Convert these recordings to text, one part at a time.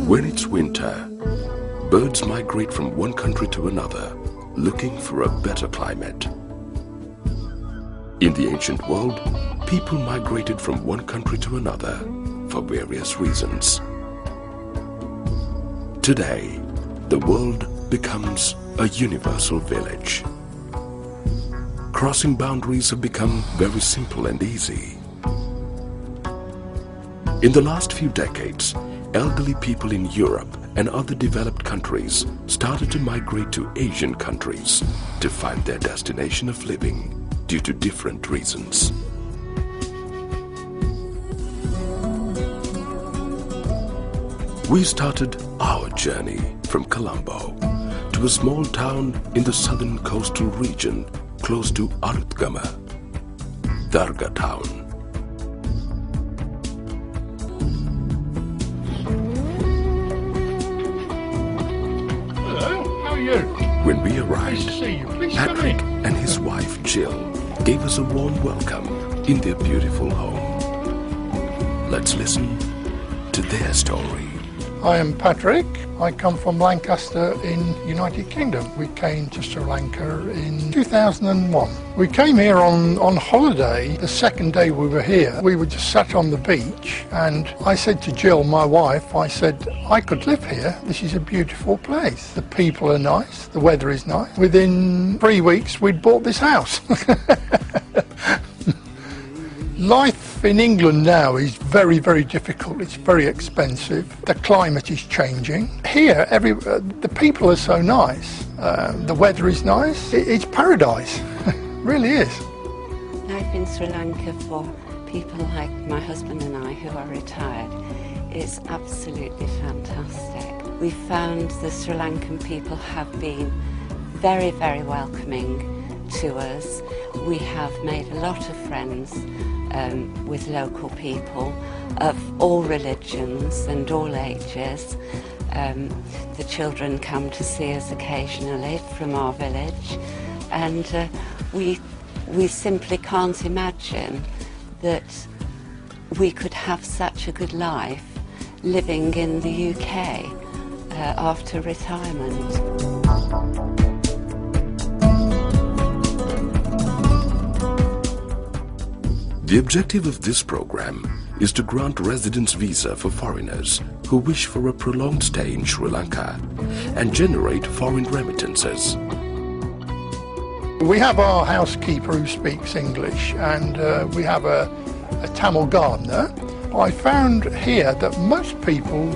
When it's winter, birds migrate from one country to another, looking for a better climate. In the ancient world, people migrated from one country to another for various reasons. Today, the world becomes a universal village. Crossing boundaries have become very simple and easy. In the last few decades, elderly people in Europe and other developed countries started to migrate to Asian countries to find their destination of living due to different reasons. We started our journey from Colombo to a small town in the southern coastal region close to Arutgama, Darga town. Hello, how are you? When we arrived, Nice to see you. Please Patrick come in. and his wife Jill gave us a warm welcome in their beautiful home. Let's listen to their story. I am Patrick. I come from Lancaster in United Kingdom. We came to Sri Lanka in 2001. We came here on holiday. The second day we were here, we were just sat on the beach and I said to Jill, my wife, I said, I could live here. This is a beautiful place. The people are nice. The weather is nice. Within 3 weeks, we'd bought this house. Life in England now is very, very difficult. It's very expensive. The climate is changing. Here, the people are so nice. The weather is nice. It's paradise. It really is. Life in Sri Lanka for people like my husband and I who are retired is absolutely fantastic. We found the Sri Lankan people have been very, very welcoming to us. We have made a lot of friends with local people of all religions and all ages. The children come to see us occasionally from our village, and we simply can't imagine that we could have such a good life living in the UK after retirement. The objective of this program is to grant residence visa for foreigners who wish for a prolonged stay in Sri Lanka and generate foreign remittances. We have our housekeeper who speaks English, and we have a Tamil gardener. I found here that most people,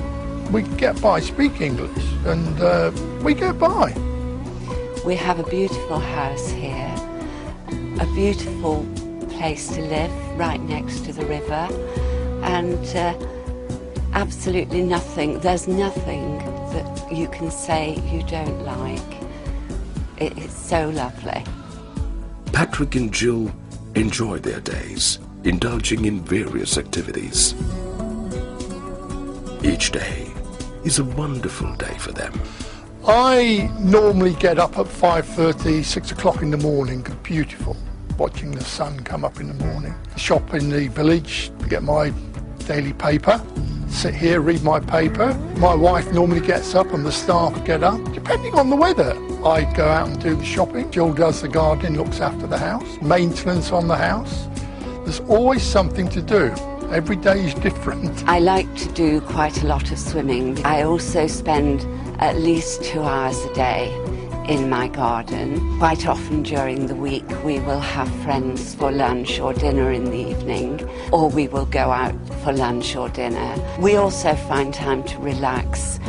we get by, speak English, and we get by. We have a beautiful house here, a beautiful place to live right next to the river, and absolutely nothing, there's nothing that you can say you don't like. It's so lovely. Patrick and Jill enjoy their days, indulging in various activities. Each day is a wonderful day for them. I normally get up at 5:30, 6 o'clock in the morning. Beautiful. Watching the sun come up in the morning. Shop in the village, get my daily paper, sit here, read my paper. My wife normally gets up and the staff get up, depending on the weather. I go out and do the shopping. Jill does the gardening, looks after the house, maintenance on the house. There's always something to do. Every day is different. I like to do quite a lot of swimming. I also spend at least 2 hours a day in my garden. Quite often during the week we will have friends for lunch or dinner in the evening, or we will go out for lunch or dinner. We also find time to relax.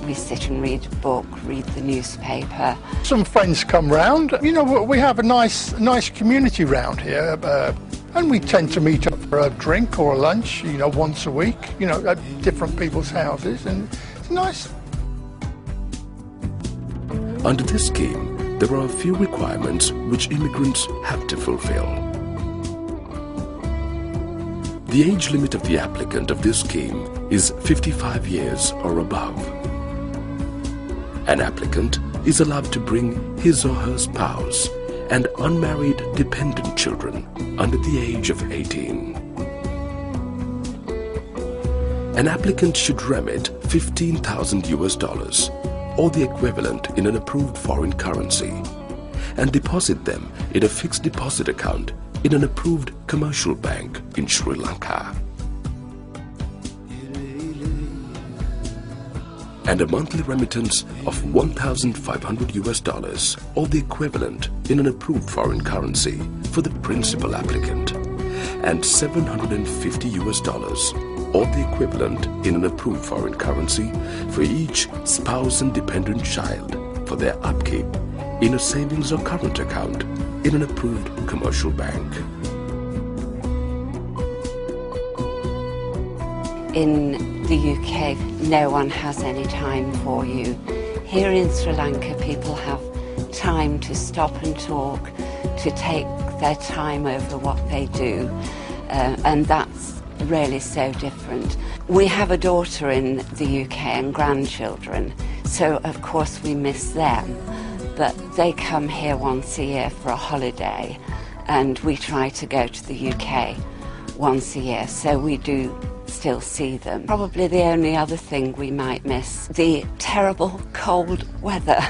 We sit and read a book, read the newspaper. Some friends come round. You know, we have a nice community round here, and we tend to meet up for a drink or a lunch, you know, once a week, you know, at different people's houses, and it's nice. Under this scheme, there are a few requirements which immigrants have to fulfill. The age limit of the applicant of this scheme is 55 years or above. An applicant is allowed to bring his or her spouse and unmarried dependent children under the age of 18. An applicant should remit $15,000 US or the equivalent in an approved foreign currency and deposit them in a fixed deposit account in an approved commercial bank in Sri Lanka. And a monthly remittance of $1,500 US or the equivalent in an approved foreign currency for the principal applicant and $750 US or the equivalent in an approved foreign currency for each spouse and dependent child for their upkeep in a savings or current account in an approved commercial bank. In the UK, no one has any time for you. Here in Sri Lanka, people have time to stop and talk, to take their time over what they do, and that's really so different. We have a daughter in the UK and grandchildren, so of course we miss them, but they come here once a year for a holiday, and we try to go to the UK once a year, so we do still see them. Probably the only other thing we might miss, the terrible cold weather.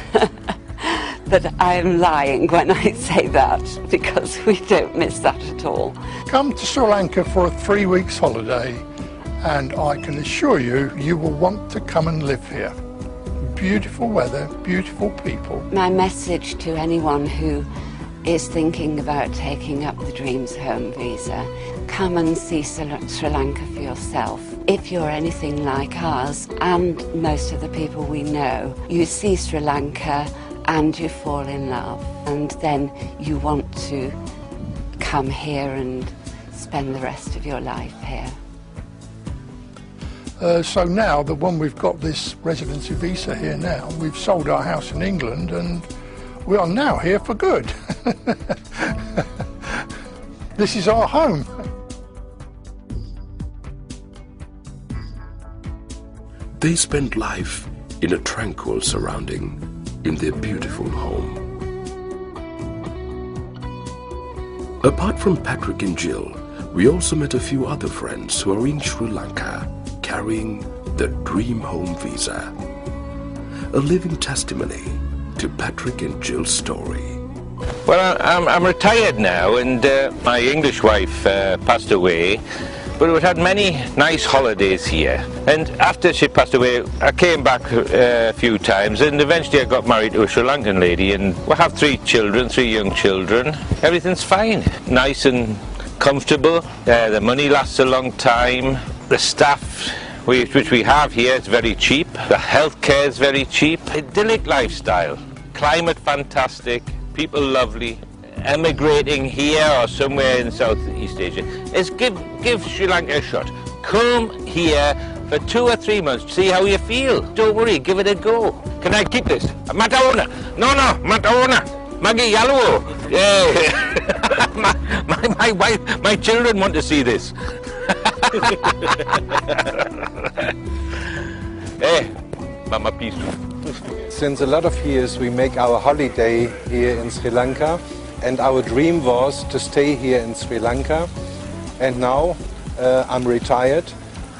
But I am lying when I say that, because we don't miss that at all. Come to Sri Lanka for a 3 weeks holiday and I can assure you, you will want to come and live here. Beautiful weather, beautiful people. My message to anyone who is thinking about taking up the Dreams Home visa, come and see Sri Lanka for yourself. If you're anything like us and most of the people we know, you see Sri Lanka and you fall in love, and then you want to come here and spend the rest of your life here. So now that when we've got this residency visa here now, we've sold our house in England and we are now here for good. This is our home. They spend life in a tranquil surrounding in their beautiful home. Apart from Patrick and Jill, we also met a few other friends who are in Sri Lanka carrying the Dream Home visa. A living testimony to Patrick and Jill's story. Well, I'm retired now, and my English wife passed away, but we had many nice holidays here. And after she passed away, I came back a few times, and eventually I got married to a Sri Lankan lady, and we have 3 children, 3 young children. Everything's fine, nice and comfortable. The money lasts a long time. The staff which we have here is very cheap. The healthcare is very cheap. Idyllic lifestyle. Climate fantastic. People lovely. Emigrating here or somewhere in Southeast Asia is give Sri Lanka a shot. Come here for 2 or 3 months, see how you feel. Don't worry, give it a go. Can I keep this? Mataona. No, Mataona. Magi Yaluo. My wife, my children want to see this. Hey, Mama Peace. Since a lot of years we make our holiday here in Sri Lanka, and our dream was to stay here in Sri Lanka, and now I'm retired,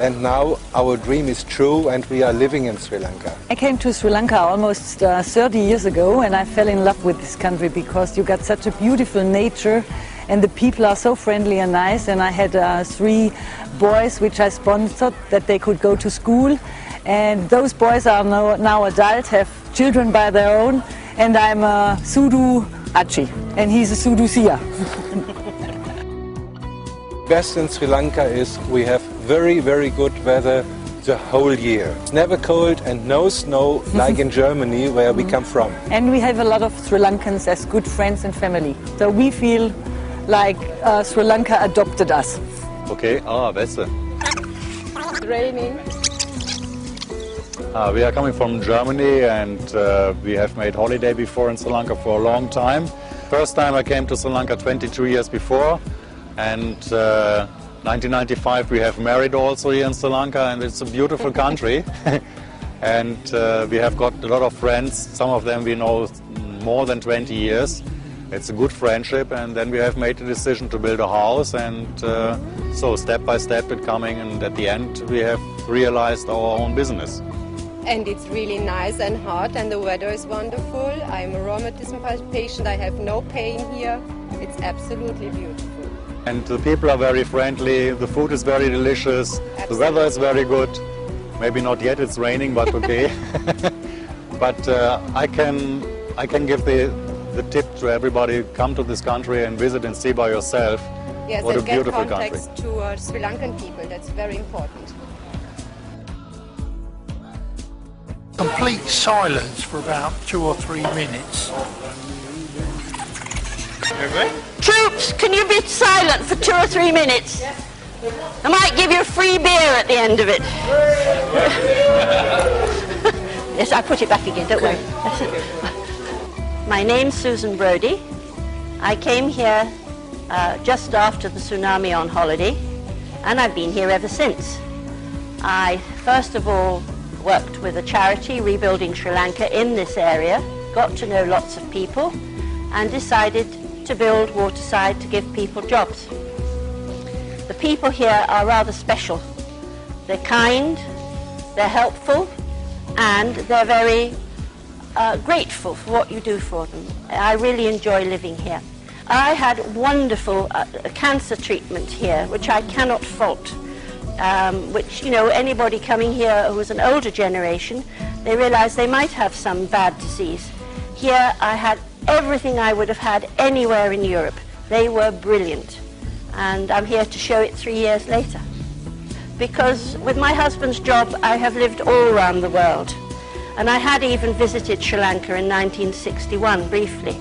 and now our dream is true and we are living in Sri Lanka. I came to Sri Lanka almost 30 years ago, and I fell in love with this country because you got such a beautiful nature and the people are so friendly and nice, and I had 3 boys which I sponsored that they could go to school, and those boys are now adult, have children by their own, and I'm a Sudu Achi and he's a Sudu Sia. Best in Sri Lanka is we have very, very good weather the whole year. It's never cold and no snow like in Germany where we come from. And we have a lot of Sri Lankans as good friends and family. So we feel like Sri Lanka adopted us. Okay, besser. It's raining. We are coming from Germany, and we have made holiday before in Sri Lanka for a long time. First time I came to Sri Lanka 22 years before, and 1995 we have married also here in Sri Lanka, and it's a beautiful country. And we have got a lot of friends, some of them we know more than 20 years. It's a good friendship, and then we have made the decision to build a house, and so step by step it's coming, and at the end we have realized our own business. And it's really nice and hot, and the weather is wonderful. I'm a rheumatism patient, I have no pain here. It's absolutely beautiful. And the people are very friendly, the food is very delicious, Absolutely. The weather is very good. Maybe not yet, it's raining, but okay. But I can give the tip to everybody: come to this country and visit and see by yourself. Yes, what a and get beautiful country. contacts to Sri Lankan people, that's very important. Complete silence for about 2 or 3 minutes. Troops, can you be silent for 2 or 3 minutes? I might give you a free beer at the end of it. Yes, I put it back again, don't worry. My name's Susan Brodie. I came here just after the tsunami on holiday, and I've been here ever since. I first of all worked with a charity rebuilding Sri Lanka in this area, got to know lots of people, and decided to build Waterside to give people jobs. The people here are rather special. They're kind, they're helpful, and they're very grateful for what you do for them. I really enjoy living here. I had wonderful cancer treatment here, which I cannot fault. Which, you know, anybody coming here who was an older generation, they realized they might have some bad disease. Here I had everything I would have had anywhere in Europe. They were brilliant. And I'm here to show it 3 years later. Because with my husband's job, I have lived all around the world. And I had even visited Sri Lanka in 1961 briefly.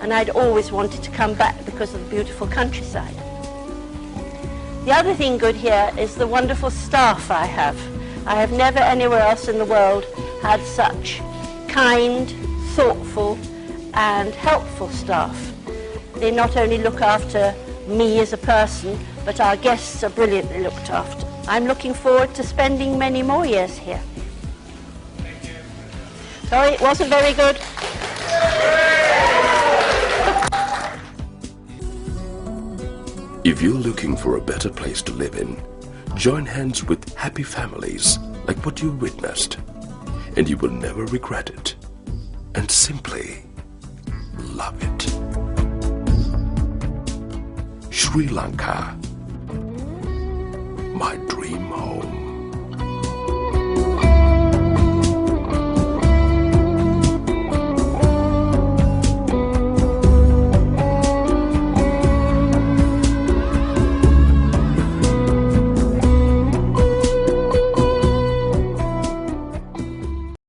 And I'd always wanted to come back because of the beautiful countryside. The other thing good here is the wonderful staff I have. I have never anywhere else in the world had such kind, thoughtful and helpful staff. They not only look after me as a person, but our guests are brilliantly looked after. I'm looking forward to spending many more years here. Sorry, it wasn't very good. If you're looking for a better place to live in, join hands with happy families like what you witnessed, and you will never regret it, and simply love it. Sri Lanka, my dream.